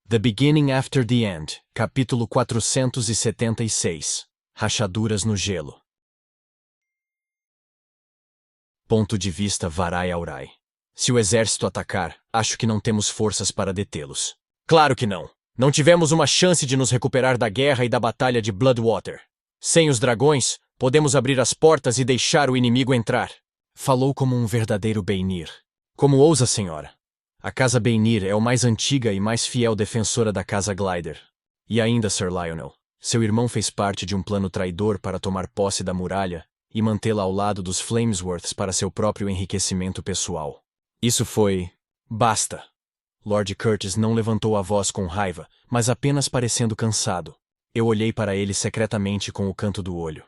The Beginning After the End, capítulo 476. Rachaduras no gelo. Ponto de vista Varai Aurai. Se o exército atacar, acho que não temos forças para detê-los. Claro que não. Não tivemos uma chance de nos recuperar da guerra e da batalha de Bloodwater. Sem os dragões, podemos abrir as portas e deixar o inimigo entrar. Falou como um verdadeiro Beinir. Como ousa, senhora? A Casa Beinir é a mais antiga e mais fiel defensora da Casa Glider. E ainda, Sir Lionel, seu irmão fez parte de um plano traidor para tomar posse da muralha e mantê-la ao lado dos Flamesworths para seu próprio enriquecimento pessoal. Isso foi... Basta! Lord Curtis não levantou a voz com raiva, mas apenas parecendo cansado. Eu olhei para ele secretamente com o canto do olho.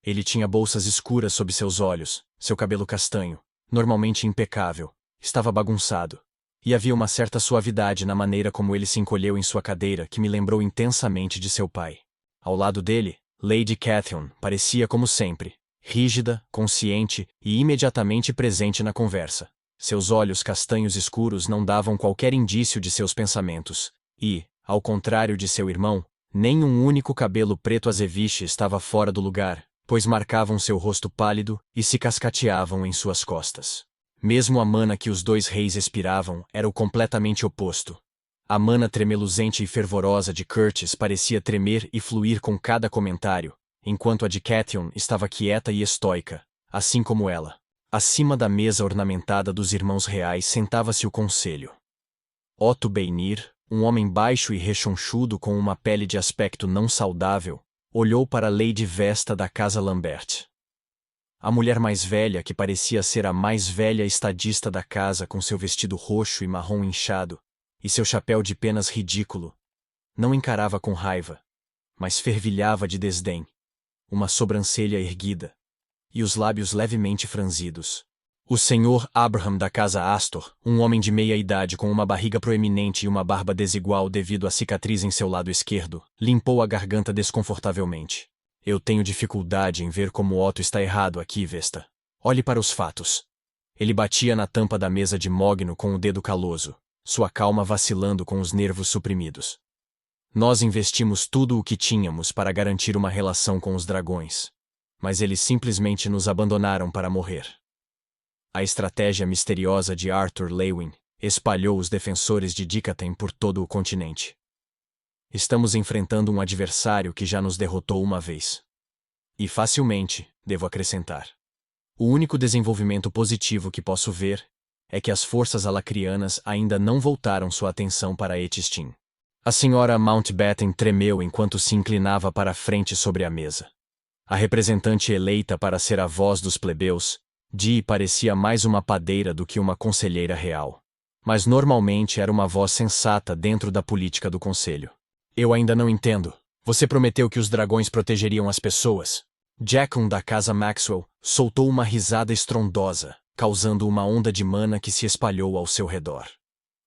Ele tinha bolsas escuras sob seus olhos, seu cabelo castanho, normalmente impecável, estava bagunçado. E havia uma certa suavidade na maneira como ele se encolheu em sua cadeira que me lembrou intensamente de seu pai. Ao lado dele, Lady Catherine parecia como sempre, rígida, consciente e imediatamente presente na conversa. Seus olhos castanhos escuros não davam qualquer indício de seus pensamentos, e, ao contrário de seu irmão, nem um único cabelo preto azeviche estava fora do lugar, pois marcavam seu rosto pálido e se cascateavam em suas costas. Mesmo a mana que os dois reis expiravam era o completamente oposto. A mana tremeluzente e fervorosa de Curtis parecia tremer e fluir com cada comentário, enquanto a de Catherine estava quieta e estoica, assim como ela. Acima da mesa ornamentada dos irmãos reais sentava-se o conselho. Otto Beinir, um homem baixo e rechonchudo com uma pele de aspecto não saudável, olhou para Lady Vesta da Casa Lambert. A mulher mais velha, que parecia ser a mais velha estadista da casa com seu vestido roxo e marrom inchado, e seu chapéu de penas ridículo, não encarava com raiva, mas fervilhava de desdém, uma sobrancelha erguida, e os lábios levemente franzidos. O senhor Abraham da Casa Astor, um homem de meia-idade com uma barriga proeminente e uma barba desigual devido à cicatriz em seu lado esquerdo, limpou a garganta desconfortavelmente. Eu tenho dificuldade em ver como Otto está errado aqui, Vesta. Olhe para os fatos. Ele batia na tampa da mesa de mogno com o dedo caloso, sua calma vacilando com os nervos suprimidos. Nós investimos tudo o que tínhamos para garantir uma relação com os dragões, mas eles simplesmente nos abandonaram para morrer. A estratégia misteriosa de Arthur Lewin espalhou os defensores de Dikaten por todo o continente. Estamos enfrentando um adversário que já nos derrotou uma vez. E facilmente, devo acrescentar. O único desenvolvimento positivo que posso ver é que as forças alacrianas ainda não voltaram sua atenção para Etistin. A senhora Mountbatten tremeu enquanto se inclinava para a frente sobre a mesa. A representante eleita para ser a voz dos plebeus, Dee parecia mais uma padeira do que uma conselheira real. Mas normalmente era uma voz sensata dentro da política do conselho. Eu ainda não entendo. Você prometeu que os dragões protegeriam as pessoas. Jacqueline da Casa Maxwell soltou uma risada estrondosa, causando uma onda de mana que se espalhou ao seu redor.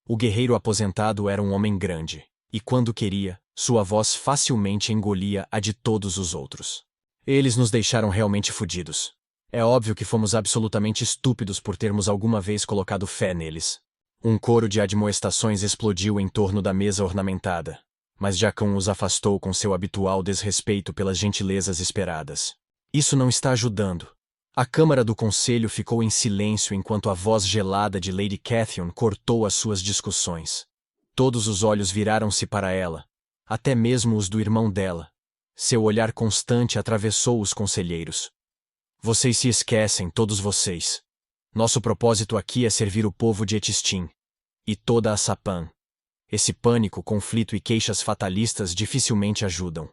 O guerreiro aposentado era um homem grande, e quando queria, sua voz facilmente engolia a de todos os outros. Eles nos deixaram realmente fodidos. É óbvio que fomos absolutamente estúpidos por termos alguma vez colocado fé neles. Um coro de admoestações explodiu em torno da mesa ornamentada, mas Jacqueline os afastou com seu habitual desrespeito pelas gentilezas esperadas. Isso não está ajudando. A Câmara do Conselho ficou em silêncio enquanto a voz gelada de Lady Catherine cortou as suas discussões. Todos os olhos viraram-se para ela, até mesmo os do irmão dela. Seu olhar constante atravessou os conselheiros. Vocês se esquecem, todos vocês. Nosso propósito aqui é servir o povo de Etistin. E toda a Sapan. Esse pânico, conflito e queixas fatalistas dificilmente ajudam.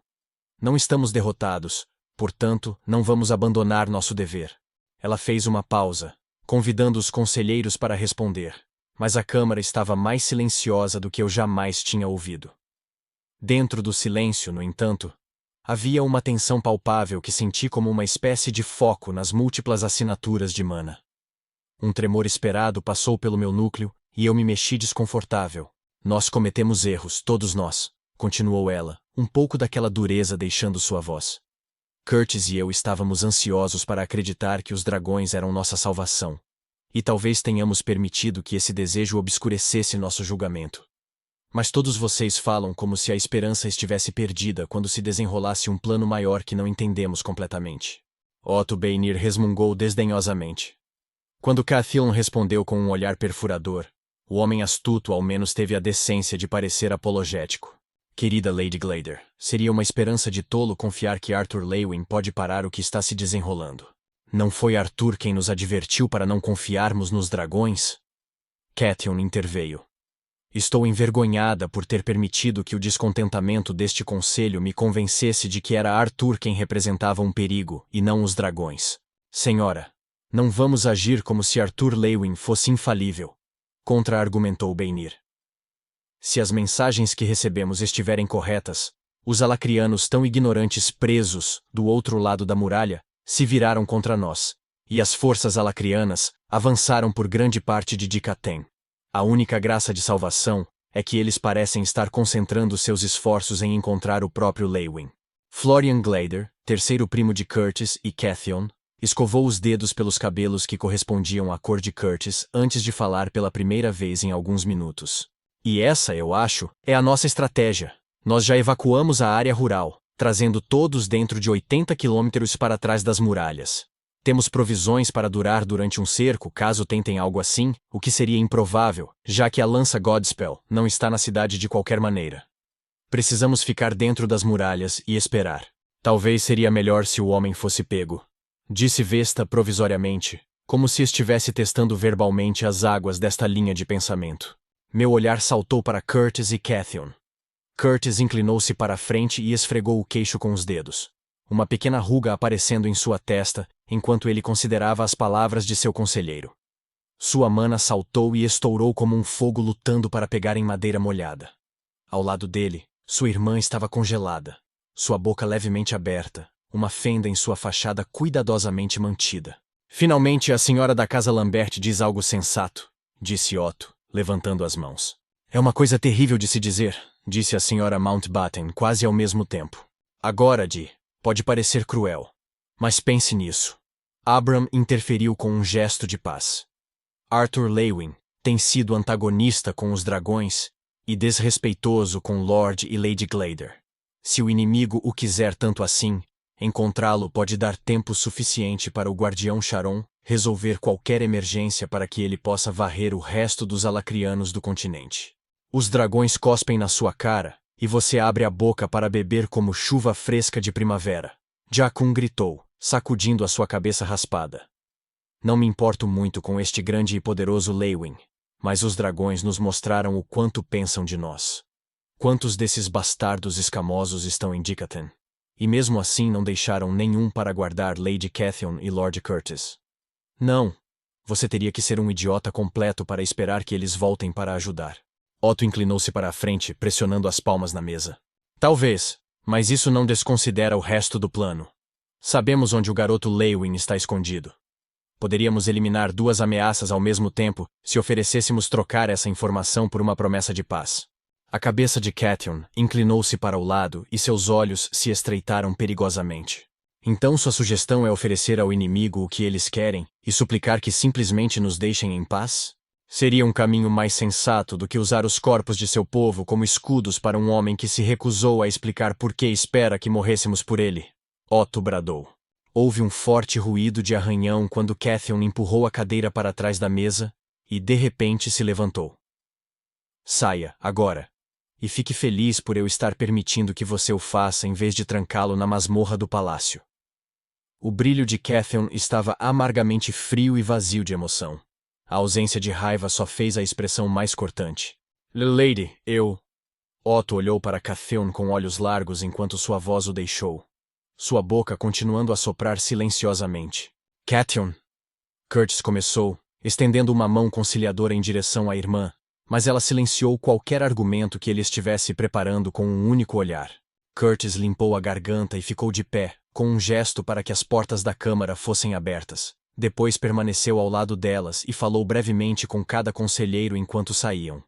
Não estamos derrotados, portanto, não vamos abandonar nosso dever. Ela fez uma pausa, convidando os conselheiros para responder, mas a câmara estava mais silenciosa do que eu jamais tinha ouvido. Dentro do silêncio, no entanto, havia uma tensão palpável que senti como uma espécie de foco nas múltiplas assinaturas de mana. Um tremor esperado passou pelo meu núcleo e eu me mexi desconfortável. Nós cometemos erros, todos nós, continuou ela, um pouco daquela dureza deixando sua voz. Curtis e eu estávamos ansiosos para acreditar que os dragões eram nossa salvação, e talvez tenhamos permitido que esse desejo obscurecesse nosso julgamento. Mas todos vocês falam como se a esperança estivesse perdida quando se desenrolasse um plano maior que não entendemos completamente. Otto Beinir resmungou desdenhosamente. Quando Cathiln respondeu com um olhar perfurador, o homem astuto ao menos teve a decência de parecer apologético. Querida Lady Glader, seria uma esperança de tolo confiar que Arthur Leywin pode parar o que está se desenrolando. Não foi Arthur quem nos advertiu para não confiarmos nos dragões? Cathiln interveio. Estou envergonhada por ter permitido que o descontentamento deste conselho me convencesse de que era Arthur quem representava um perigo, e não os dragões. Senhora, não vamos agir como se Arthur Leywin fosse infalível, contra-argumentou Beinir. Se as mensagens que recebemos estiverem corretas, os alacrianos tão ignorantes presos do outro lado da muralha se viraram contra nós, e as forças alacrianas avançaram por grande parte de Dikaten. A única graça de salvação é que eles parecem estar concentrando seus esforços em encontrar o próprio Leywin. Florian Glader, terceiro primo de Curtis e Cathiln, escovou os dedos pelos cabelos que correspondiam à cor de Curtis antes de falar pela primeira vez em alguns minutos. E essa, eu acho, é a nossa estratégia. Nós já evacuamos a área rural, trazendo todos dentro de 80 quilômetros para trás das muralhas. Temos provisões para durar durante um cerco caso tentem algo assim, o que seria improvável, já que a lança Godspell não está na cidade de qualquer maneira. Precisamos ficar dentro das muralhas e esperar. Talvez seria melhor se o homem fosse pego, disse Vesta provisoriamente, como se estivesse testando verbalmente as águas desta linha de pensamento. Meu olhar saltou para Curtis e Cathiln. Curtis inclinou-se para a frente e esfregou o queixo com os dedos, uma pequena ruga aparecendo em sua testa, enquanto ele considerava as palavras de seu conselheiro. Sua mana saltou e estourou como um fogo lutando para pegar em madeira molhada. Ao lado dele, sua irmã estava congelada, sua boca levemente aberta, uma fenda em sua fachada cuidadosamente mantida. Finalmente a senhora da casa Lambert diz algo sensato, disse Otto, levantando as mãos. É uma coisa terrível de se dizer, disse a senhora Mountbatten quase ao mesmo tempo. Agora, Dee, pode parecer cruel. Mas pense nisso. Abram interferiu com um gesto de paz. Arthur Leywin tem sido antagonista com os dragões e desrespeitoso com Lord e Lady Glader. Se o inimigo o quiser tanto assim, encontrá-lo pode dar tempo suficiente para o guardião Charon resolver qualquer emergência para que ele possa varrer o resto dos alacrianos do continente. Os dragões cospem na sua cara, e você abre a boca para beber como chuva fresca de primavera. Jaqun gritou, sacudindo a sua cabeça raspada. Não me importo muito com este grande e poderoso Leywin, mas os dragões nos mostraram o quanto pensam de nós. Quantos desses bastardos escamosos estão em Dikaten? E mesmo assim não deixaram nenhum para guardar Lady Cathiln e Lord Curtis. Não, você teria que ser um idiota completo para esperar que eles voltem para ajudar. Otto inclinou-se para a frente, pressionando as palmas na mesa. Talvez, mas isso não desconsidera o resto do plano. Sabemos onde o garoto Leywin está escondido. Poderíamos eliminar duas ameaças ao mesmo tempo se oferecêssemos trocar essa informação por uma promessa de paz. A cabeça de Cathiln inclinou-se para o lado e seus olhos se estreitaram perigosamente. Então sua sugestão é oferecer ao inimigo o que eles querem e suplicar que simplesmente nos deixem em paz? Seria um caminho mais sensato do que usar os corpos de seu povo como escudos para um homem que se recusou a explicar por que espera que morrêssemos por ele. Otto bradou. Houve um forte ruído de arranhão quando Cathiln empurrou a cadeira para trás da mesa e, de repente, se levantou. Saia, agora. E fique feliz por eu estar permitindo que você o faça em vez de trancá-lo na masmorra do palácio. O brilho de Cathiln estava amargamente frio e vazio de emoção. A ausência de raiva só fez a expressão mais cortante. Lady, eu... Otto olhou para Cathiln com olhos largos enquanto sua voz o deixou. Sua boca continuando a soprar silenciosamente. Cathiln. Curtis começou, estendendo uma mão conciliadora em direção à irmã, mas ela silenciou qualquer argumento que ele estivesse preparando com um único olhar. Curtis limpou a garganta e ficou de pé, com um gesto para que as portas da câmara fossem abertas. Depois permaneceu ao lado delas e falou brevemente com cada conselheiro enquanto saíam.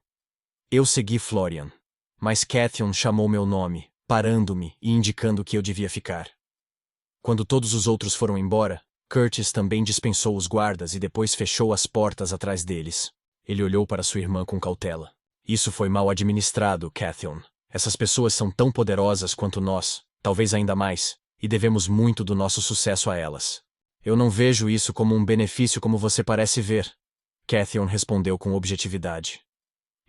Eu segui Florian, mas Cathiln chamou meu nome, parando-me e indicando que eu devia ficar. Quando todos os outros foram embora, Curtis também dispensou os guardas e depois fechou as portas atrás deles. Ele olhou para sua irmã com cautela. Isso foi mal administrado, Cathion. Essas pessoas são tão poderosas quanto nós, talvez ainda mais, e devemos muito do nosso sucesso a elas. Eu não vejo isso como um benefício como você parece ver. Cathion respondeu com objetividade.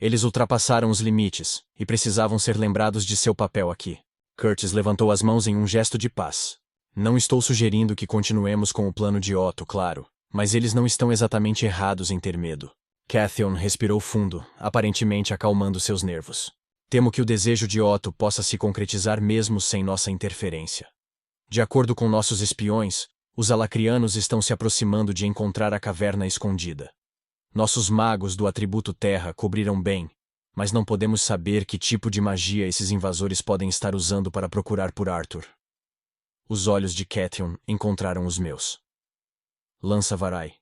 Eles ultrapassaram os limites, e precisavam ser lembrados de seu papel aqui. Curtis levantou as mãos em um gesto de paz. Não estou sugerindo que continuemos com o plano de Otto, claro, mas eles não estão exatamente errados em ter medo. Cathion respirou fundo, aparentemente acalmando seus nervos. Temo que o desejo de Otto possa se concretizar mesmo sem nossa interferência. De acordo com nossos espiões, os alacrianos estão se aproximando de encontrar a caverna escondida. Nossos magos do atributo terra cobriram bem, mas não podemos saber que tipo de magia esses invasores podem estar usando para procurar por Arthur. Os olhos de Cathion encontraram os meus. Lança Varai.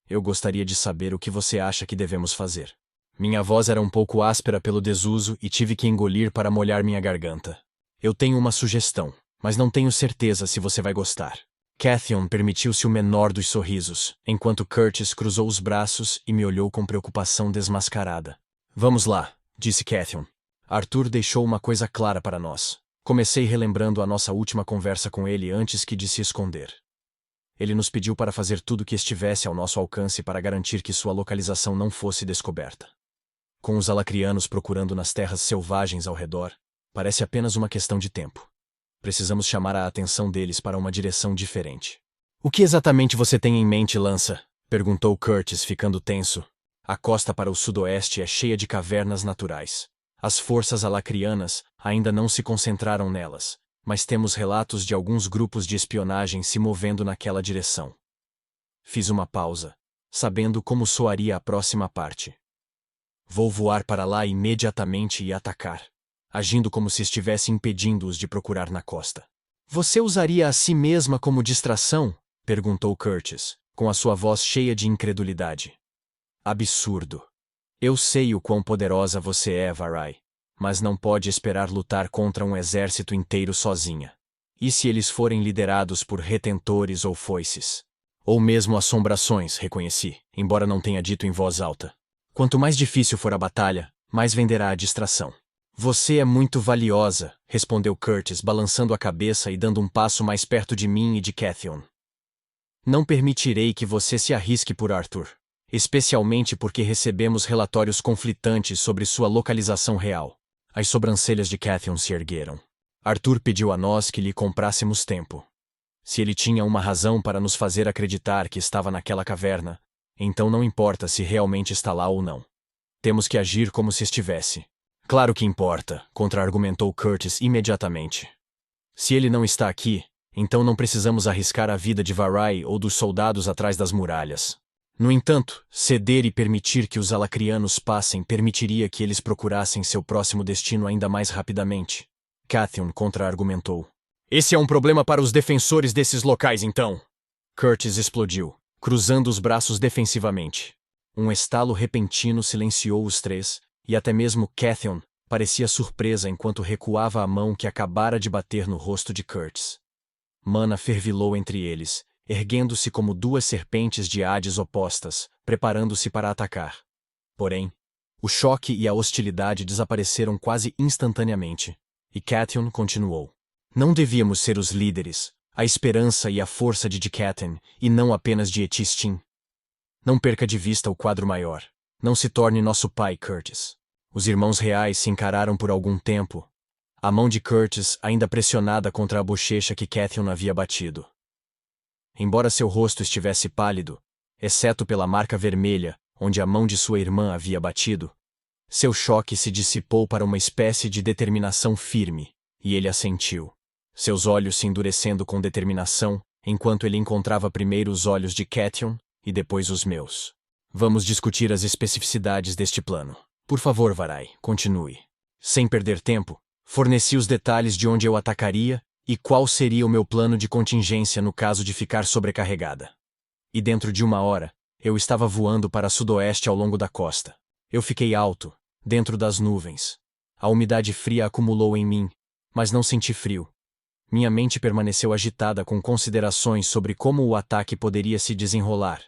Eu gostaria de saber o que você acha que devemos fazer. Minha voz era um pouco áspera pelo desuso e tive que engolir para molhar minha garganta. Eu tenho uma sugestão, mas não tenho certeza se você vai gostar. Cathion permitiu-se o menor dos sorrisos, enquanto Curtis cruzou os braços e me olhou com preocupação desmascarada. Vamos lá, disse Cathion. Arthur deixou uma coisa clara para nós. Comecei relembrando a nossa última conversa com ele antes que de se esconder. Ele nos pediu para fazer tudo o que estivesse ao nosso alcance para garantir que sua localização não fosse descoberta. Com os alacrianos procurando nas terras selvagens ao redor, parece apenas uma questão de tempo. Precisamos chamar a atenção deles para uma direção diferente. O que exatamente você tem em mente, Lança? Perguntou Curtis, ficando tenso. A costa para o sudoeste é cheia de cavernas naturais. As forças alacrianas ainda não se concentraram nelas, mas temos relatos de alguns grupos de espionagem se movendo naquela direção. Fiz uma pausa, sabendo como soaria a próxima parte. Vou voar para lá imediatamente e atacar, agindo como se estivesse impedindo-os de procurar na costa. Você usaria a si mesma como distração? Perguntou Curtis, com a sua voz cheia de incredulidade. Absurdo. Eu sei o quão poderosa você é, Varai, mas não pode esperar lutar contra um exército inteiro sozinha. E se eles forem liderados por retentores ou foices? Ou mesmo assombrações, reconheci, embora não tenha dito em voz alta. Quanto mais difícil for a batalha, mais venderá a distração. Você é muito valiosa, respondeu Curtis, balançando a cabeça e dando um passo mais perto de mim e de Cathion. Não permitirei que você se arrisque por Arthur, especialmente porque recebemos relatórios conflitantes sobre sua localização real. As sobrancelhas de Cathion se ergueram. Arthur pediu a nós que lhe comprássemos tempo. Se ele tinha uma razão para nos fazer acreditar que estava naquela caverna, então não importa se realmente está lá ou não. Temos que agir como se estivesse. Claro que importa, contra-argumentou Curtis imediatamente. Se ele não está aqui, então não precisamos arriscar a vida de Varai ou dos soldados atrás das muralhas. No entanto, ceder e permitir que os alacrianos passem permitiria que eles procurassem seu próximo destino ainda mais rapidamente. Cathion contra-argumentou. Esse é um problema para os defensores desses locais, então. Curtis explodiu, cruzando os braços defensivamente. Um estalo repentino silenciou os três, e até mesmo Cathion parecia surpresa enquanto recuava a mão que acabara de bater no rosto de Curtis. Mana fervilou entre eles, erguendo-se como duas serpentes de Hades opostas, preparando-se para atacar. Porém, o choque e a hostilidade desapareceram quase instantaneamente, e Cathion continuou. Não devíamos ser os líderes, a esperança e a força de Dikaten, e não apenas de Etistin. Não perca de vista o quadro maior. Não se torne nosso pai, Curtis. Os irmãos reais se encararam por algum tempo, a mão de Curtis ainda pressionada contra a bochecha que Cathion havia batido. Embora seu rosto estivesse pálido, exceto pela marca vermelha onde a mão de sua irmã havia batido, seu choque se dissipou para uma espécie de determinação firme, e ele assentiu, seus olhos se endurecendo com determinação, enquanto ele encontrava primeiro os olhos de Cathion e depois os meus. Vamos discutir as especificidades deste plano. Por favor, Varai, continue. Sem perder tempo, forneci os detalhes de onde eu atacaria e qual seria o meu plano de contingência no caso de ficar sobrecarregada. E dentro de 1 hora, eu estava voando para sudoeste ao longo da costa. Eu fiquei alto, dentro das nuvens. A umidade fria acumulou em mim, mas não senti frio. Minha mente permaneceu agitada com considerações sobre como o ataque poderia se desenrolar.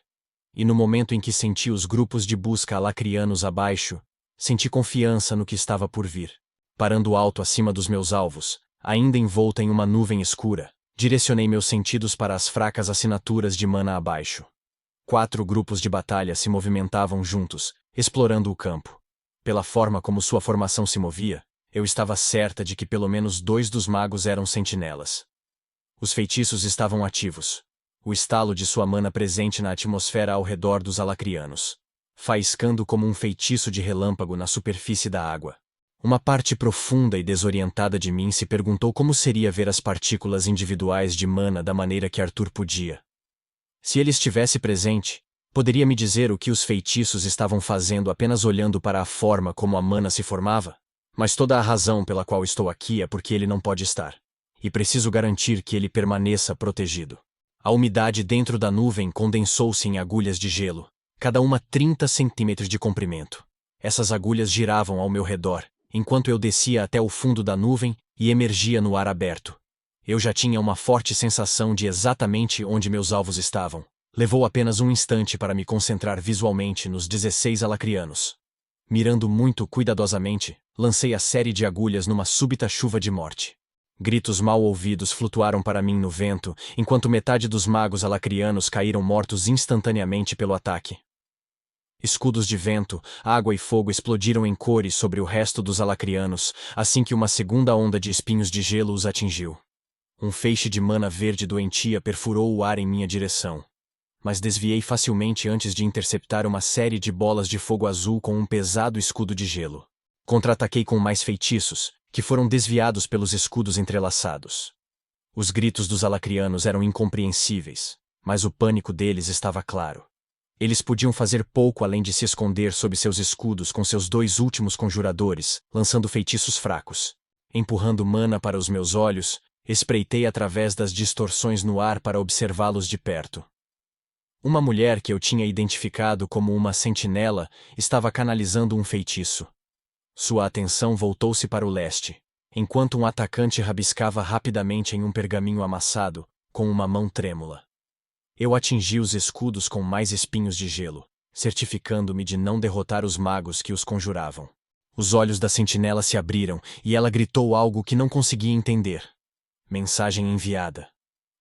E no momento em que senti os grupos de busca alacrianos abaixo, senti confiança no que estava por vir. Parando alto acima dos meus alvos, ainda envolta em uma nuvem escura, direcionei meus sentidos para as fracas assinaturas de mana abaixo. 4 grupos de batalha se movimentavam juntos, explorando o campo. Pela forma como sua formação se movia, eu estava certa de que pelo menos 2 dos magos eram sentinelas. Os feitiços estavam ativos. O estalo de sua mana presente na atmosfera ao redor dos alacrianos, faiscando como um feitiço de relâmpago na superfície da água. Uma parte profunda e desorientada de mim se perguntou como seria ver as partículas individuais de mana da maneira que Arthur podia. Se ele estivesse presente, poderia me dizer o que os feitiços estavam fazendo apenas olhando para a forma como a mana se formava? Mas toda a razão pela qual estou aqui é porque ele não pode estar. E preciso garantir que ele permaneça protegido. A umidade dentro da nuvem condensou-se em agulhas de gelo, cada uma 30 centímetros de comprimento. Essas agulhas giravam ao meu redor, enquanto eu descia até o fundo da nuvem e emergia no ar aberto. Eu já tinha uma forte sensação de exatamente onde meus alvos estavam. Levou apenas um instante para me concentrar visualmente nos 16 alacrianos. Mirando muito cuidadosamente, lancei a série de agulhas numa súbita chuva de morte. Gritos mal ouvidos flutuaram para mim no vento, enquanto metade dos magos alacrianos caíram mortos instantaneamente pelo ataque. Escudos de vento, água e fogo explodiram em cores sobre o resto dos alacrianos, assim que uma segunda onda de espinhos de gelo os atingiu. Um feixe de mana verde doentia perfurou o ar em minha direção. Mas desviei facilmente antes de interceptar uma série de bolas de fogo azul com um pesado escudo de gelo. Contra-ataquei com mais feitiços, que foram desviados pelos escudos entrelaçados. Os gritos dos alacrianos eram incompreensíveis, mas o pânico deles estava claro. Eles podiam fazer pouco além de se esconder sob seus escudos com seus 2 últimos conjuradores, lançando feitiços fracos. Empurrando mana para os meus olhos, espreitei através das distorções no ar para observá-los de perto. Uma mulher que eu tinha identificado como uma sentinela estava canalizando um feitiço. Sua atenção voltou-se para o leste, enquanto um atacante rabiscava rapidamente em um pergaminho amassado, com uma mão trêmula. Eu atingi os escudos com mais espinhos de gelo, certificando-me de não derrotar os magos que os conjuravam. Os olhos da sentinela se abriram e ela gritou algo que não conseguia entender. Mensagem enviada.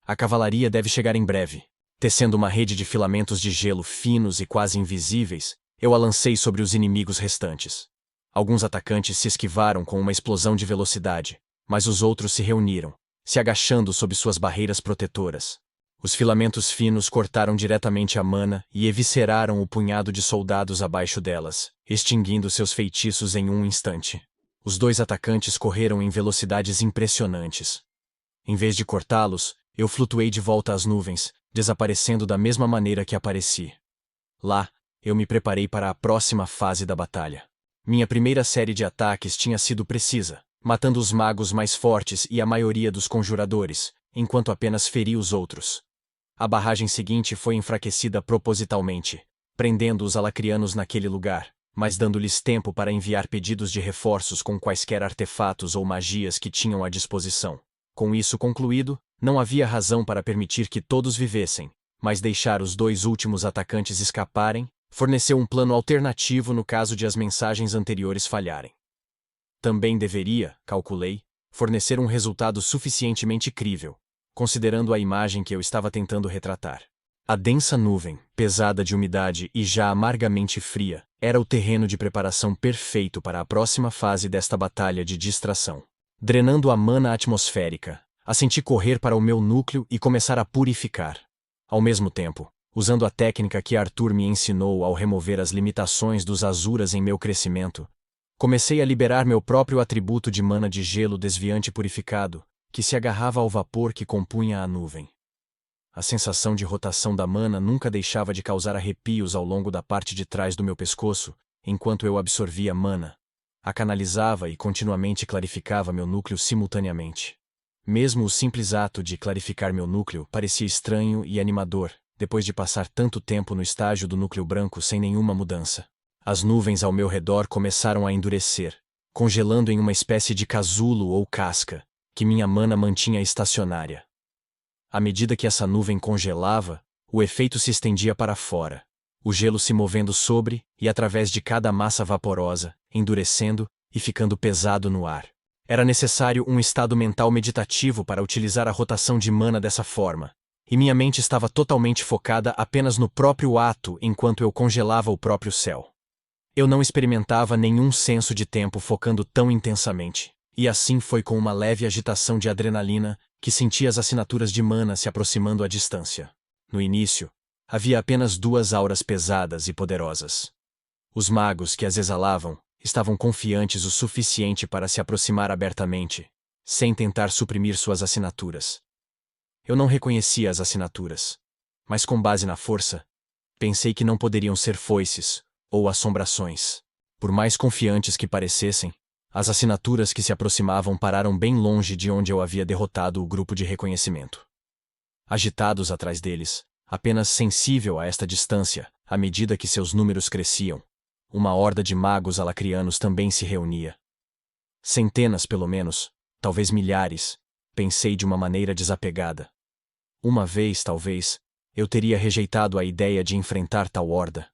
A cavalaria deve chegar em breve. Tecendo uma rede de filamentos de gelo finos e quase invisíveis, eu a lancei sobre os inimigos restantes. Alguns atacantes se esquivaram com uma explosão de velocidade, mas os outros se reuniram, se agachando sob suas barreiras protetoras. Os filamentos finos cortaram diretamente a mana e evisceraram o punhado de soldados abaixo delas, extinguindo seus feitiços em um instante. Os 2 atacantes correram em velocidades impressionantes. Em vez de cortá-los, eu flutuei de volta às nuvens, desaparecendo da mesma maneira que apareci. Lá, eu me preparei para a próxima fase da batalha. Minha primeira série de ataques tinha sido precisa, matando os magos mais fortes e a maioria dos conjuradores, enquanto apenas feri os outros. A barragem seguinte foi enfraquecida propositalmente, prendendo os alacrianos naquele lugar, mas dando-lhes tempo para enviar pedidos de reforços com quaisquer artefatos ou magias que tinham à disposição. Com isso concluído, não havia razão para permitir que todos vivessem, mas deixar os 2 últimos atacantes escaparem forneceu um plano alternativo no caso de as mensagens anteriores falharem. Também deveria, calculei, fornecer um resultado suficientemente crível, considerando a imagem que eu estava tentando retratar. A densa nuvem, pesada de umidade e já amargamente fria, era o terreno de preparação perfeito para a próxima fase desta batalha de distração. Drenando a mana atmosférica, a senti correr para o meu núcleo e começar a purificar. Ao mesmo tempo, usando a técnica que Arthur me ensinou ao remover as limitações dos azuras em meu crescimento, comecei a liberar meu próprio atributo de mana de gelo desviante purificado, que se agarrava ao vapor que compunha a nuvem. A sensação de rotação da mana nunca deixava de causar arrepios ao longo da parte de trás do meu pescoço, enquanto eu absorvia mana. A canalizava e continuamente clarificava meu núcleo simultaneamente. Mesmo o simples ato de clarificar meu núcleo parecia estranho e animador, depois de passar tanto tempo no estágio do núcleo branco sem nenhuma mudança. As nuvens ao meu redor começaram a endurecer, congelando em uma espécie de casulo ou casca, que minha mana mantinha estacionária. À medida que essa nuvem congelava, o efeito se estendia para fora. o gelo se movendo sobre e através de cada massa vaporosa, endurecendo e ficando pesado no ar. Era necessário um estado mental meditativo para utilizar a rotação de mana dessa forma, e minha mente estava totalmente focada apenas no próprio ato enquanto eu congelava o próprio céu. Eu não experimentava nenhum senso de tempo focando tão intensamente, e assim foi com uma leve agitação de adrenalina que senti as assinaturas de mana se aproximando à distância. No início, havia apenas 2 auras pesadas e poderosas. Os magos que as exalavam estavam confiantes o suficiente para se aproximar abertamente, sem tentar suprimir suas assinaturas. Eu não reconhecia as assinaturas, mas com base na força, pensei que não poderiam ser foices ou assombrações. Por mais confiantes que parecessem, as assinaturas que se aproximavam pararam bem longe de onde eu havia derrotado o grupo de reconhecimento. Agitados atrás deles, apenas sensível a esta distância, à medida que seus números cresciam, uma horda de magos alacrianos também se reunia. Centenas, pelo menos, talvez milhares, pensei de uma maneira desapegada. Uma vez, talvez, eu teria rejeitado a ideia de enfrentar tal horda.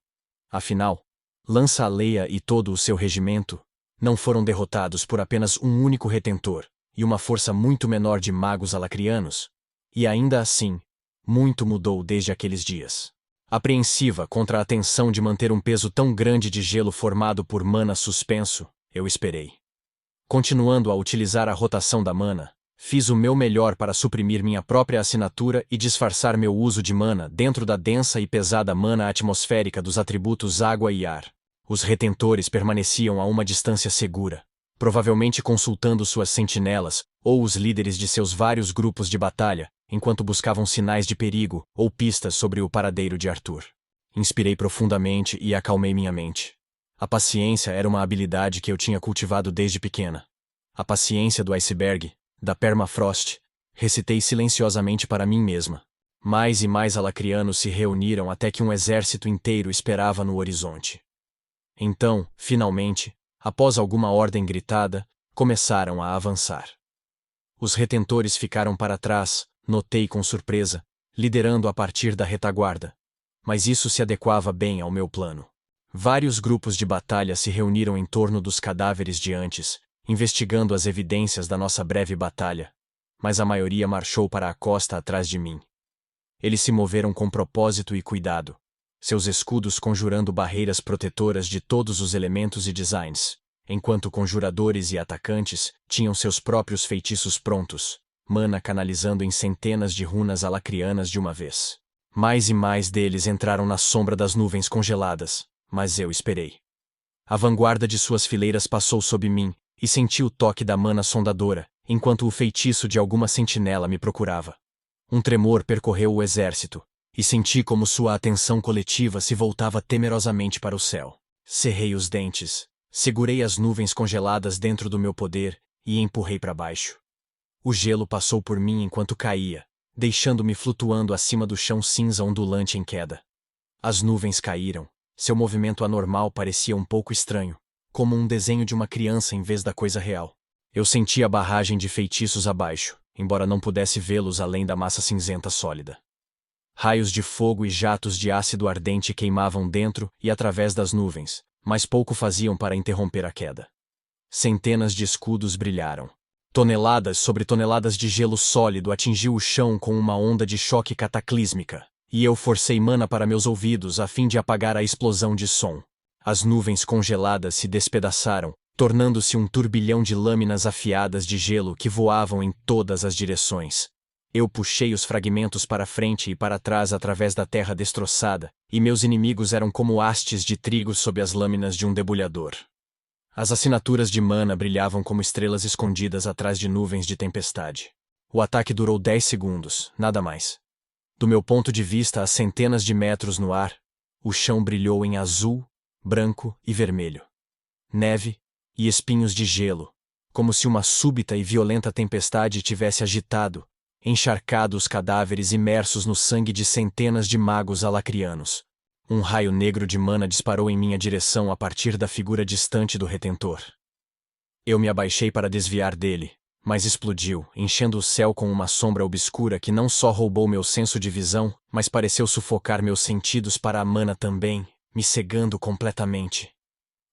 Afinal, Lança-Aleia e todo o seu regimento não foram derrotados por apenas um único retentor e uma força muito menor de magos alacrianos, e ainda assim, muito mudou desde aqueles dias. Apreensiva contra a tensão de manter um peso tão grande de gelo formado por mana suspenso, eu esperei. Continuando a utilizar a rotação da mana, fiz o meu melhor para suprimir minha própria assinatura e disfarçar meu uso de mana dentro da densa e pesada mana atmosférica dos atributos água e ar. Os retentores permaneciam a uma distância segura, provavelmente consultando suas sentinelas ou os líderes de seus vários grupos de batalha, enquanto buscavam sinais de perigo ou pistas sobre o paradeiro de Arthur. Inspirei profundamente e acalmei minha mente. A paciência era uma habilidade que eu tinha cultivado desde pequena. A paciência do iceberg, da permafrost, recitei silenciosamente para mim mesma. Mais e mais alacrianos se reuniram até que um exército inteiro esperava no horizonte. Então, finalmente, após alguma ordem gritada, começaram a avançar. Os retentores ficaram para trás, notei com surpresa, liderando a partir da retaguarda. Mas isso se adequava bem ao meu plano. Vários grupos de batalha se reuniram em torno dos cadáveres de antes, investigando as evidências da nossa breve batalha, mas a maioria marchou para a costa atrás de mim. Eles se moveram com propósito e cuidado, seus escudos conjurando barreiras protetoras de todos os elementos e designs, enquanto conjuradores e atacantes tinham seus próprios feitiços prontos, mana canalizando em centenas de runas alacrianas de uma vez. Mais e mais deles entraram na sombra das nuvens congeladas, mas eu esperei. A vanguarda de suas fileiras passou sob mim, e senti o toque da mana sondadora, enquanto o feitiço de alguma sentinela me procurava. Um tremor percorreu o exército, e senti como sua atenção coletiva se voltava temerosamente para o céu. Cerrei os dentes, segurei as nuvens congeladas dentro do meu poder e empurrei para baixo. O gelo passou por mim enquanto caía, deixando-me flutuando acima do chão cinza ondulante em queda. As nuvens caíram, seu movimento anormal parecia um pouco estranho, como um desenho de uma criança em vez da coisa real. Eu senti a barragem de feitiços abaixo, embora não pudesse vê-los além da massa cinzenta sólida. Raios de fogo e jatos de ácido ardente queimavam dentro e através das nuvens, mas pouco faziam para interromper a queda. Centenas de escudos brilharam. Toneladas sobre toneladas de gelo sólido atingiu o chão com uma onda de choque cataclísmica, e eu forcei mana para meus ouvidos a fim de apagar a explosão de som. As nuvens congeladas se despedaçaram, tornando-se um turbilhão de lâminas afiadas de gelo que voavam em todas as direções. Eu puxei os fragmentos para frente e para trás através da terra destroçada, e meus inimigos eram como hastes de trigo sob as lâminas de um debulhador. As assinaturas de mana brilhavam como estrelas escondidas atrás de nuvens de tempestade. O ataque durou 10 segundos, nada mais. Do meu ponto de vista a centenas de metros no ar, o chão brilhou em azul, branco e vermelho. Neve e espinhos de gelo, como se uma súbita e violenta tempestade tivesse agitado, encharcado os cadáveres imersos no sangue de centenas de magos alacrianos. Um raio negro de mana disparou em minha direção a partir da figura distante do retentor. Eu me abaixei para desviar dele, mas explodiu, enchendo o céu com uma sombra obscura que não só roubou meu senso de visão, mas pareceu sufocar meus sentidos para a mana também, me cegando completamente.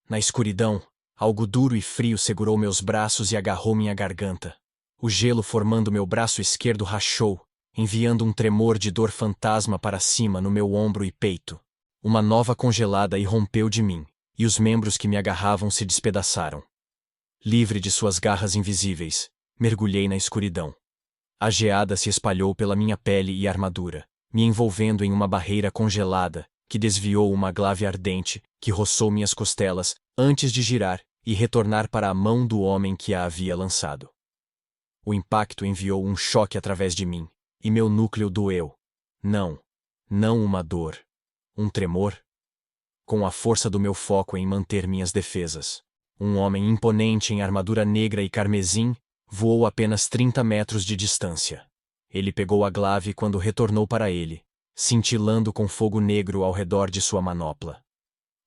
Na escuridão, algo duro e frio segurou meus braços e agarrou minha garganta. O gelo formando meu braço esquerdo rachou, enviando um tremor de dor fantasma para cima no meu ombro e peito. Uma nova congelada irrompeu de mim, e os membros que me agarravam se despedaçaram. Livre de suas garras invisíveis, mergulhei na escuridão. A geada se espalhou pela minha pele e armadura, me envolvendo em uma barreira congelada, que desviou uma glaive ardente, que roçou minhas costelas, antes de girar e retornar para a mão do homem que a havia lançado. O impacto enviou um choque através de mim, e meu núcleo doeu. Não uma dor. Um tremor. Com a força do meu foco em manter minhas defesas, um homem imponente em armadura negra e carmesim voou apenas 30 metros de distância. Ele pegou a glaive quando retornou para ele, cintilando com fogo negro ao redor de sua manopla.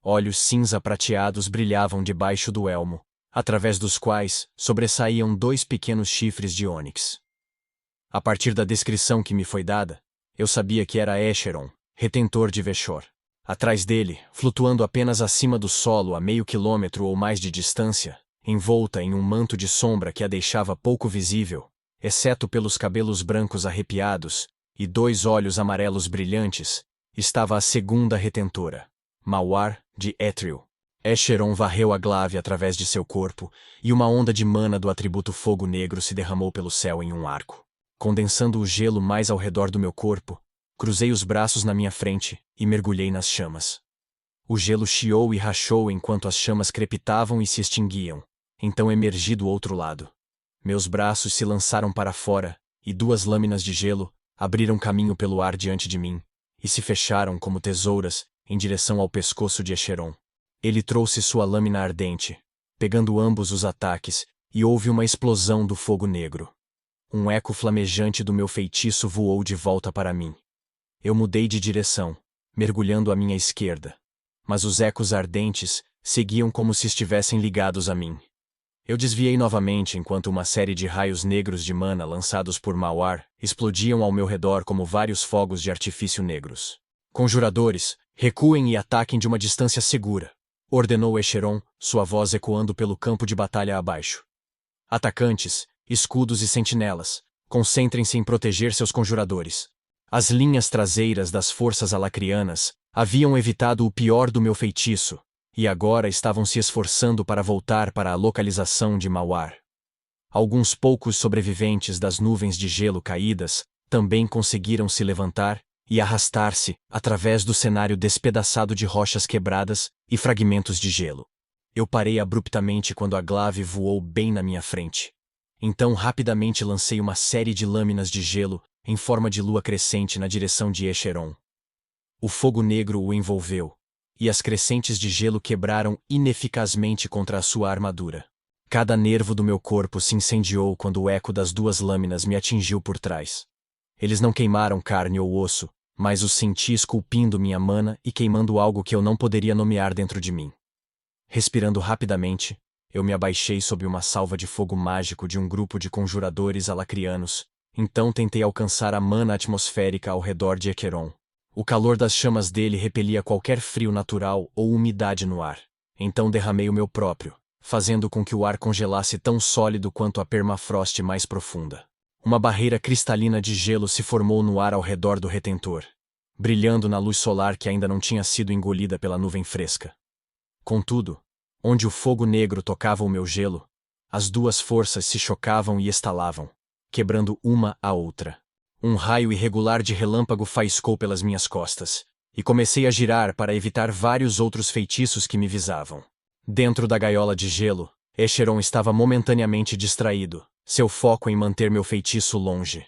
Olhos cinza prateados brilhavam debaixo do elmo, através dos quais sobressaíam 2 pequenos chifres de ônix. A partir da descrição que me foi dada, eu sabia que era Escheron, retentor de Veshor. Atrás dele, flutuando apenas acima do solo a meio quilômetro ou mais de distância, envolta em um manto de sombra que a deixava pouco visível, exceto pelos cabelos brancos arrepiados e 2 olhos amarelos brilhantes, estava a segunda retentora, Mawar de Éthril. Escheron varreu a glaive através de seu corpo, e uma onda de mana do atributo fogo negro se derramou pelo céu em um arco. Condensando o gelo mais ao redor do meu corpo, cruzei os braços na minha frente e mergulhei nas chamas. O gelo chiou e rachou enquanto as chamas crepitavam e se extinguiam, então emergi do outro lado. Meus braços se lançaram para fora, e 2 lâminas de gelo abriram caminho pelo ar diante de mim, e se fecharam como tesouras em direção ao pescoço de Escheron. Ele trouxe sua lâmina ardente, pegando ambos os ataques, e houve uma explosão do fogo negro. Um eco flamejante do meu feitiço voou de volta para mim. Eu mudei de direção, mergulhando à minha esquerda, mas os ecos ardentes seguiam como se estivessem ligados a mim. Eu desviei novamente enquanto uma série de raios negros de mana lançados por Mawar explodiam ao meu redor como vários fogos de artifício negros. Conjuradores, recuem e ataquem de uma distância segura, ordenou Escheron, sua voz ecoando pelo campo de batalha abaixo. Atacantes, escudos e sentinelas, concentrem-se em proteger seus conjuradores. As linhas traseiras das forças alacrianas haviam evitado o pior do meu feitiço, e agora estavam se esforçando para voltar para a localização de Mawar. Alguns poucos sobreviventes das nuvens de gelo caídas também conseguiram se levantar e arrastar-se através do cenário despedaçado de rochas quebradas e fragmentos de gelo. Eu parei abruptamente quando a glaive voou bem na minha frente. Então rapidamente lancei uma série de lâminas de gelo em forma de lua crescente na direção de Escheron. O fogo negro o envolveu, e as crescentes de gelo quebraram ineficazmente contra a sua armadura. Cada nervo do meu corpo se incendiou quando o eco das 2 lâminas me atingiu por trás. Eles não queimaram carne ou osso, mas os senti esculpindo minha mana e queimando algo que eu não poderia nomear dentro de mim. Respirando rapidamente, eu me abaixei sob uma salva de fogo mágico de um grupo de conjuradores alacrianos. Então tentei alcançar a mana atmosférica ao redor de Echeron. O calor das chamas dele repelia qualquer frio natural ou umidade no ar. Então derramei o meu próprio, fazendo com que o ar congelasse tão sólido quanto a permafrost mais profunda. Uma barreira cristalina de gelo se formou no ar ao redor do retentor, brilhando na luz solar que ainda não tinha sido engolida pela nuvem fresca. Contudo, onde o fogo negro tocava o meu gelo, as 2 forças se chocavam e estalavam, quebrando uma a outra. Um raio irregular de relâmpago faiscou pelas minhas costas, e comecei a girar para evitar vários outros feitiços que me visavam. Dentro da gaiola de gelo, Escheron estava momentaneamente distraído, seu foco em manter meu feitiço longe.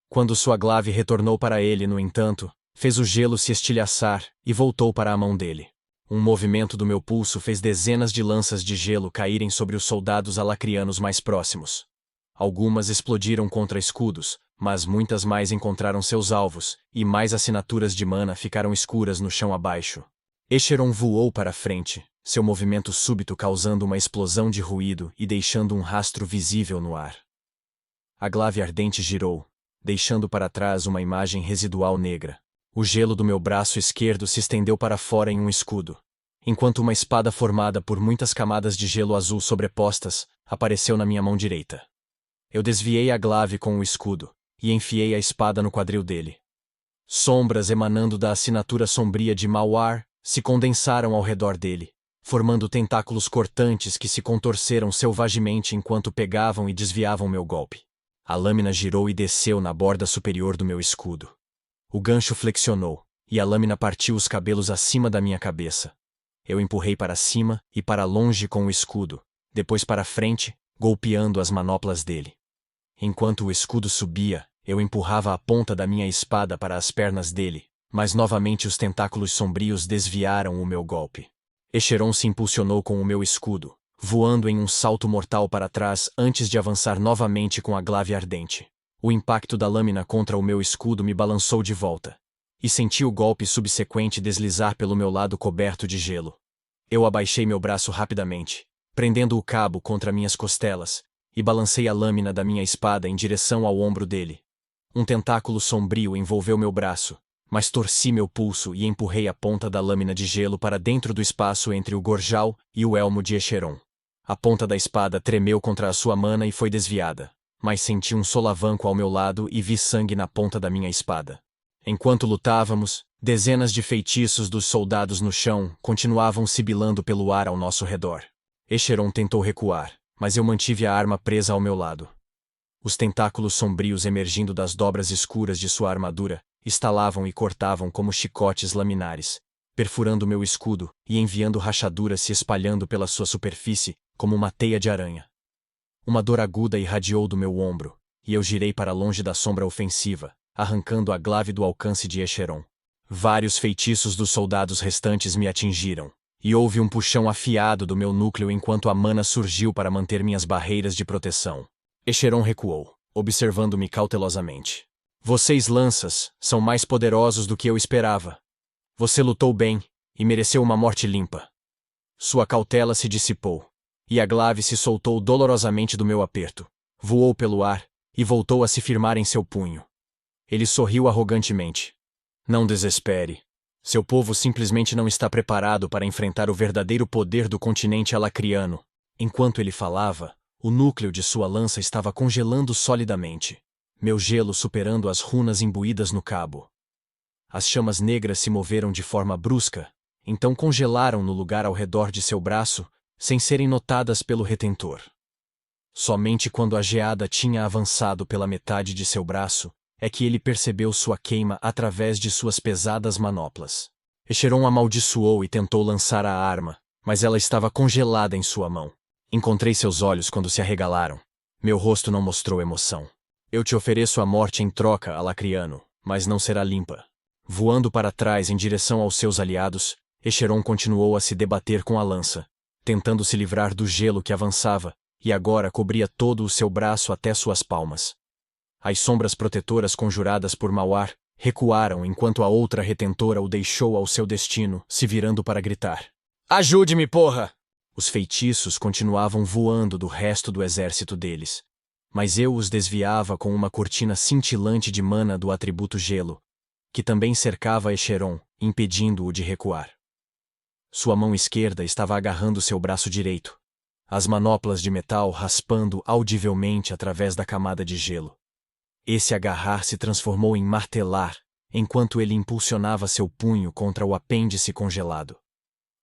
Quando sua glaive retornou para ele, no entanto, fez o gelo se estilhaçar e voltou para a mão dele. Um movimento do meu pulso fez dezenas de lanças de gelo caírem sobre os soldados alacrianos mais próximos. Algumas explodiram contra escudos, mas muitas mais encontraram seus alvos, e mais assinaturas de mana ficaram escuras no chão abaixo. Escheron voou para frente, seu movimento súbito causando uma explosão de ruído e deixando um rastro visível no ar. A glaive ardente girou, deixando para trás uma imagem residual negra. O gelo do meu braço esquerdo se estendeu para fora em um escudo, enquanto uma espada formada por muitas camadas de gelo azul sobrepostas apareceu na minha mão direita. Eu desviei a glaive com o escudo e enfiei a espada no quadril dele. Sombras emanando da assinatura sombria de Mawar se condensaram ao redor dele, formando tentáculos cortantes que se contorceram selvagemente enquanto pegavam e desviavam meu golpe. A lâmina girou e desceu na borda superior do meu escudo. O gancho flexionou, e a lâmina partiu os cabelos acima da minha cabeça. Eu empurrei para cima e para longe com o escudo, depois para frente, golpeando as manoplas dele. Enquanto o escudo subia, eu empurrava a ponta da minha espada para as pernas dele, mas novamente os tentáculos sombrios desviaram o meu golpe. Echeron se impulsionou com o meu escudo, voando em um salto mortal para trás antes de avançar novamente com a glaive ardente. O impacto da lâmina contra o meu escudo me balançou de volta, e senti o golpe subsequente deslizar pelo meu lado coberto de gelo. Eu abaixei meu braço rapidamente, prendendo o cabo contra minhas costelas, e balancei a lâmina da minha espada em direção ao ombro dele. Um tentáculo sombrio envolveu meu braço, mas torci meu pulso e empurrei a ponta da lâmina de gelo para dentro do espaço entre o gorjal e o elmo de Echeron. A ponta da espada tremeu contra a sua mana e foi desviada, mas senti um solavanco ao meu lado e vi sangue na ponta da minha espada. Enquanto lutávamos, dezenas de feitiços dos soldados no chão continuavam sibilando pelo ar ao nosso redor. Echeron tentou recuar, mas eu mantive a arma presa ao meu lado. Os tentáculos sombrios emergindo das dobras escuras de sua armadura estalavam e cortavam como chicotes laminares, perfurando meu escudo e enviando rachaduras se espalhando pela sua superfície como uma teia de aranha. Uma dor aguda irradiou do meu ombro, e eu girei para longe da sombra ofensiva, arrancando a glaive do alcance de Echeron. Vários feitiços dos soldados restantes me atingiram, e houve um puxão afiado do meu núcleo enquanto a mana surgiu para manter minhas barreiras de proteção. Echeron recuou, observando-me cautelosamente. Vocês, lanças, são mais poderosos do que eu esperava. Você lutou bem, e mereceu uma morte limpa. Sua cautela se dissipou, e a glaive se soltou dolorosamente do meu aperto, voou pelo ar, e voltou a se firmar em seu punho. Ele sorriu arrogantemente. Não desespere. Seu povo simplesmente não está preparado para enfrentar o verdadeiro poder do continente alacriano. Enquanto ele falava, o núcleo de sua lança estava congelando solidamente, meu gelo superando as runas imbuídas no cabo. As chamas negras se moveram de forma brusca, então congelaram no lugar ao redor de seu braço, sem serem notadas pelo retentor. Somente quando a geada tinha avançado pela metade de seu braço, é que ele percebeu sua queima através de suas pesadas manoplas. Echeron amaldiçoou e tentou lançar a arma, mas ela estava congelada em sua mão. Encontrei seus olhos quando se arregalaram. Meu rosto não mostrou emoção. Eu te ofereço a morte em troca, alacriano, mas não será limpa. Voando para trás em direção aos seus aliados, Echeron continuou a se debater com a lança, tentando se livrar do gelo que avançava, e agora cobria todo o seu braço até suas palmas. As sombras protetoras conjuradas por Mawar recuaram enquanto a outra retentora o deixou ao seu destino, se virando para gritar. Ajude-me, porra! Os feitiços continuavam voando do resto do exército deles, mas eu os desviava com uma cortina cintilante de mana do atributo gelo, que também cercava Echeron, impedindo-o de recuar. Sua mão esquerda estava agarrando seu braço direito, as manoplas de metal raspando audivelmente através da camada de gelo. Esse agarrar se transformou em martelar, enquanto ele impulsionava seu punho contra o apêndice congelado.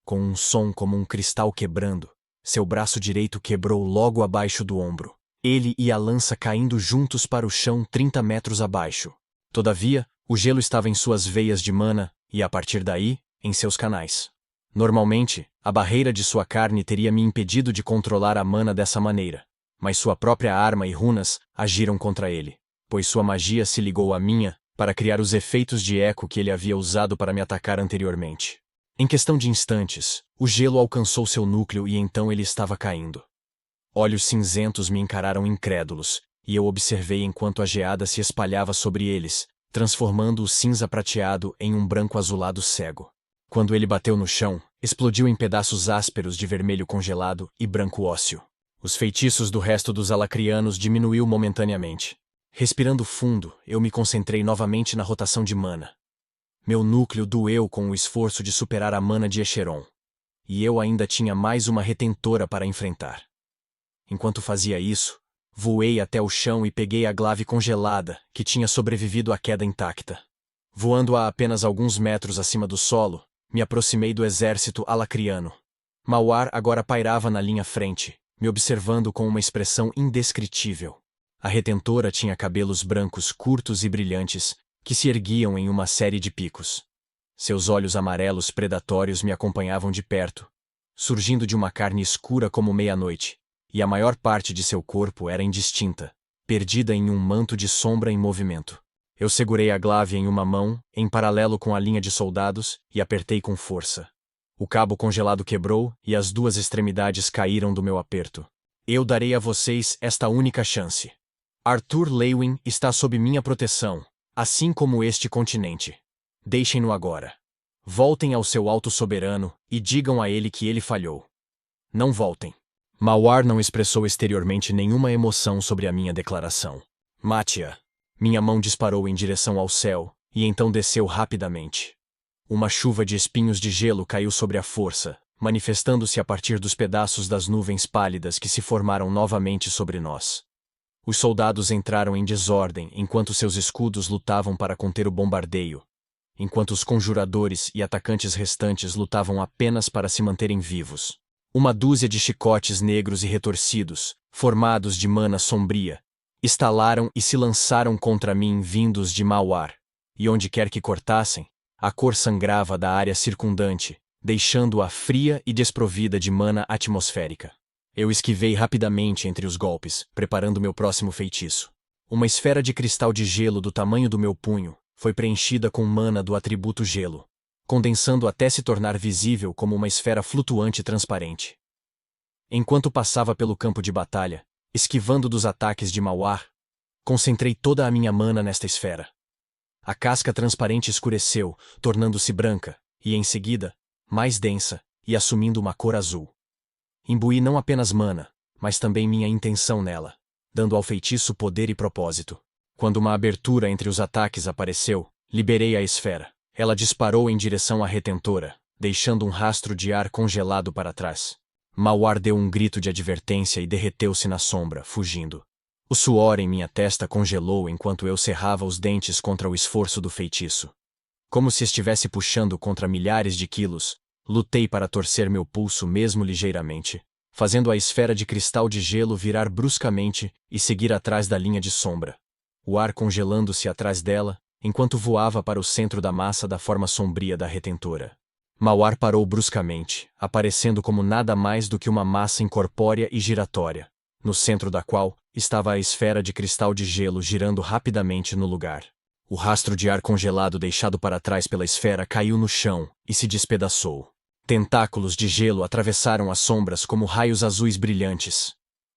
Com um som como um cristal quebrando, seu braço direito quebrou logo abaixo do ombro, ele e a lança caindo juntos para o chão 30 metros abaixo. Todavia, o gelo estava em suas veias de mana e, a partir daí, em seus canais. Normalmente, a barreira de sua carne teria me impedido de controlar a mana dessa maneira, mas sua própria arma e runas agiram contra ele, pois sua magia se ligou à minha para criar os efeitos de eco que ele havia usado para me atacar anteriormente. Em questão de instantes, o gelo alcançou seu núcleo e então ele estava caindo. Olhos cinzentos me encararam incrédulos, e eu observei enquanto a geada se espalhava sobre eles, transformando o cinza prateado em um branco azulado cego. Quando ele bateu no chão, explodiu em pedaços ásperos de vermelho congelado e branco ósseo. Os feitiços do resto dos alacrianos diminuiu momentaneamente. Respirando fundo, eu me concentrei novamente na rotação de mana. Meu núcleo doeu com o esforço de superar a mana de Echeron. E eu ainda tinha mais uma retentora para enfrentar. Enquanto fazia isso, voei até o chão e peguei a glaive congelada, que tinha sobrevivido à queda intacta. Voando a apenas alguns metros acima do solo, me aproximei do exército alacriano. Mawar agora pairava na linha frente, me observando com uma expressão indescritível. A retentora tinha cabelos brancos curtos e brilhantes, que se erguiam em uma série de picos. Seus olhos amarelos predatórios me acompanhavam de perto, surgindo de uma carne escura como meia-noite, e a maior parte de seu corpo era indistinta, perdida em um manto de sombra em movimento. Eu segurei a glaive em uma mão, em paralelo com a linha de soldados, e apertei com força. O cabo congelado quebrou e as duas extremidades caíram do meu aperto. Eu darei a vocês esta única chance. Arthur Lewin está sob minha proteção, assim como este continente. Deixem-no agora. Voltem ao seu alto soberano e digam a ele que ele falhou. Não voltem. Mawar não expressou exteriormente nenhuma emoção sobre a minha declaração. Mate-a. Minha mão disparou em direção ao céu, e então desceu rapidamente. Uma chuva de espinhos de gelo caiu sobre a força, manifestando-se a partir dos pedaços das nuvens pálidas que se formaram novamente sobre nós. Os soldados entraram em desordem enquanto seus escudos lutavam para conter o bombardeio, enquanto os conjuradores e atacantes restantes lutavam apenas para se manterem vivos. Uma dúzia de chicotes negros e retorcidos, formados de mana sombria, estalaram e se lançaram contra mim vindos de Mawar, e onde quer que cortassem, a cor sangrava da área circundante, deixando-a fria e desprovida de mana atmosférica. Eu esquivei rapidamente entre os golpes, preparando meu próximo feitiço. Uma esfera de cristal de gelo do tamanho do meu punho foi preenchida com mana do atributo gelo, condensando até se tornar visível como uma esfera flutuante transparente. Enquanto passava pelo campo de batalha, esquivando dos ataques de Mawar, concentrei toda a minha mana nesta esfera. A casca transparente escureceu, tornando-se branca, e em seguida, mais densa, e assumindo uma cor azul. Imbuí não apenas mana, mas também minha intenção nela, dando ao feitiço poder e propósito. Quando uma abertura entre os ataques apareceu, liberei a esfera. Ela disparou em direção à retentora, deixando um rastro de ar congelado para trás. Mawar deu um grito de advertência e derreteu-se na sombra, fugindo. O suor em minha testa congelou enquanto eu cerrava os dentes contra o esforço do feitiço. Como se estivesse puxando contra milhares de quilos, lutei para torcer meu pulso mesmo ligeiramente, fazendo a esfera de cristal de gelo virar bruscamente e seguir atrás da linha de sombra. O ar congelando-se atrás dela, enquanto voava para o centro da massa da forma sombria da retentora. Mawar parou bruscamente, aparecendo como nada mais do que uma massa incorpórea e giratória, no centro da qual estava a esfera de cristal de gelo girando rapidamente no lugar. O rastro de ar congelado deixado para trás pela esfera caiu no chão e se despedaçou. Tentáculos de gelo atravessaram as sombras como raios azuis brilhantes.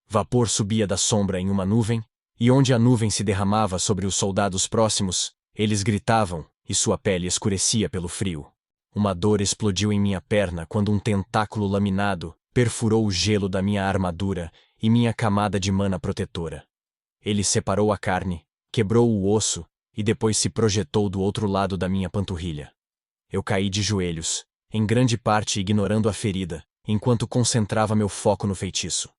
Vapor subia da sombra em uma nuvem, e onde a nuvem se derramava sobre os soldados próximos, eles gritavam, e sua pele escurecia pelo frio. Uma dor explodiu em minha perna quando um tentáculo laminado perfurou o gelo da minha armadura e minha camada de mana protetora. Ele separou a carne, quebrou o osso e depois se projetou do outro lado da minha panturrilha. Eu caí de joelhos, em grande parte ignorando a ferida, enquanto concentrava meu foco no feitiço.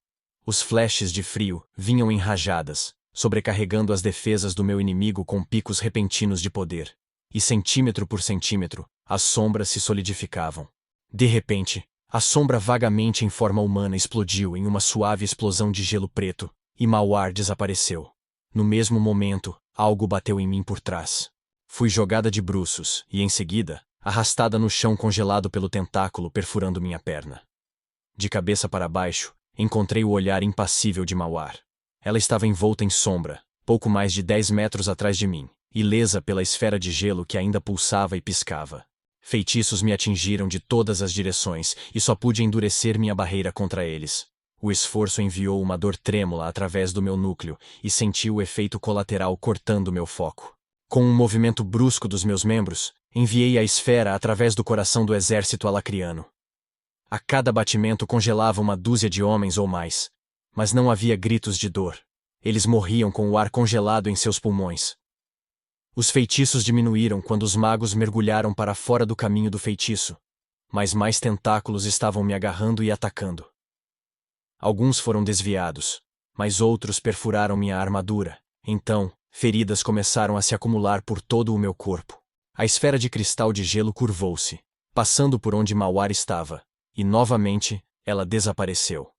Os flashes de frio vinham em rajadas, sobrecarregando as defesas do meu inimigo com picos repentinos de poder. E centímetro por centímetro, as sombras se solidificavam. De repente, a sombra vagamente em forma humana explodiu em uma suave explosão de gelo preto, e Mawar desapareceu. No mesmo momento, algo bateu em mim por trás. Fui jogada de bruços e, em seguida, arrastada no chão congelado pelo tentáculo perfurando minha perna. De cabeça para baixo, encontrei o olhar impassível de Mawar. Ela estava envolta em sombra, pouco mais de 10 metros atrás de mim, ilesa pela esfera de gelo que ainda pulsava e piscava. Feitiços me atingiram de todas as direções e só pude endurecer minha barreira contra eles. O esforço enviou uma dor trêmula através do meu núcleo e senti o efeito colateral cortando meu foco. Com um movimento brusco dos meus membros, enviei a esfera através do coração do exército alacriano. A cada batimento congelava uma dúzia de homens ou mais. mas não havia gritos de dor. Eles morriam com o ar congelado em seus pulmões. Os feitiços diminuíram quando os magos mergulharam para fora do caminho do feitiço, mas mais tentáculos estavam me agarrando e atacando. Alguns foram desviados, mas outros perfuraram minha armadura. Então, feridas começaram a se acumular por todo o meu corpo. A esfera de cristal de gelo curvou-se, passando por onde Mawar estava, e novamente, ela desapareceu.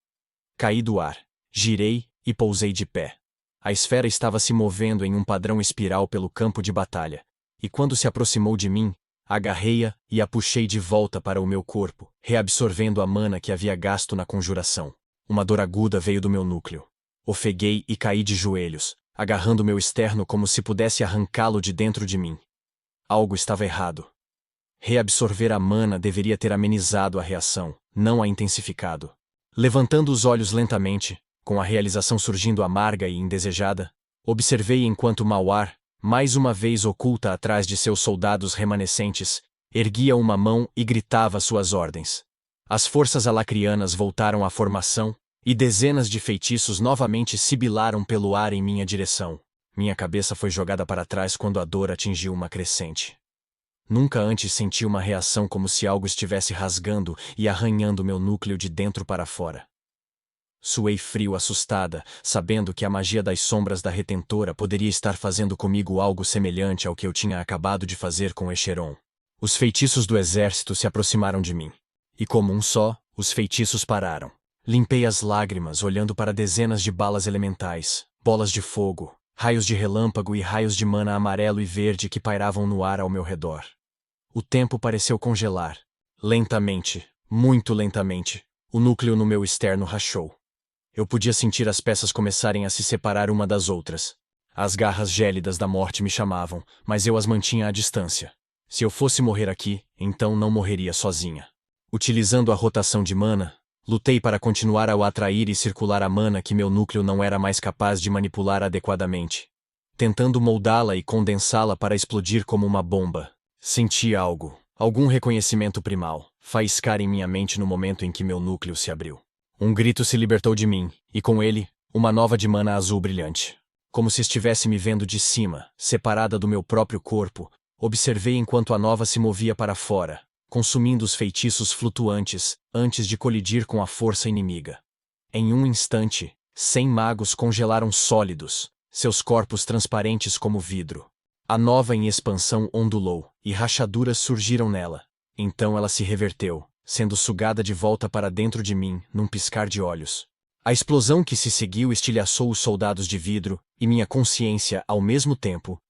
Caí do ar, girei e pousei de pé. A esfera estava se movendo em um padrão espiral pelo campo de batalha, e quando se aproximou de mim, agarrei-a e a puxei de volta para o meu corpo, reabsorvendo a mana que havia gasto na conjuração. Uma dor aguda veio do meu núcleo. Ofeguei e caí de joelhos, agarrando meu externo como se pudesse arrancá-lo de dentro de mim. Algo estava errado. Reabsorver a mana deveria ter amenizado a reação, não a intensificado. Levantando os olhos lentamente, com a realização surgindo amarga e indesejada, observei enquanto Mawar, mais uma vez oculta atrás de seus soldados remanescentes, erguia uma mão e gritava suas ordens. As forças alacrianas voltaram à formação, e dezenas de feitiços novamente sibilaram pelo ar em minha direção. Minha cabeça foi jogada para trás quando a dor atingiu uma crescente. Nunca antes senti uma reação como se algo estivesse rasgando e arranhando meu núcleo de dentro para fora. Suei frio, assustada, sabendo que a magia das sombras da Retentora poderia estar fazendo comigo algo semelhante ao que eu tinha acabado de fazer com Echeron. Os feitiços do exército se aproximaram de mim. E como um só, os feitiços pararam. Limpei as lágrimas olhando para dezenas de balas elementais, bolas de fogo, raios de relâmpago e raios de mana amarelo e verde que pairavam no ar ao meu redor. O tempo pareceu congelar. Lentamente, muito lentamente, o núcleo no meu externo rachou. Eu podia sentir as peças começarem a se separar uma das outras. As garras gélidas da morte me chamavam, mas eu as mantinha à distância. Se eu fosse morrer aqui, então não morreria sozinha. Utilizando a rotação de mana, lutei para continuar a atrair e circular a mana que meu núcleo não era mais capaz de manipular adequadamente. Tentando moldá-la e condensá-la para explodir como uma bomba. Senti algo, algum reconhecimento primal, faiscar em minha mente no momento em que meu núcleo se abriu. Um grito se libertou de mim, e com ele, uma nova de mana azul brilhante. Como se estivesse me vendo de cima, separada do meu próprio corpo, observei enquanto a nova se movia para fora, consumindo os feitiços flutuantes, antes de colidir com a força inimiga. Em um instante, 100 magos congelaram sólidos, seus corpos transparentes como vidro. A nova em expansão ondulou, e rachaduras surgiram nela. Então ela se reverteu, sendo sugada de volta para dentro de mim, num piscar de olhos. A explosão que se seguiu estilhaçou os soldados de vidro, e minha consciência, ao mesmo tempo,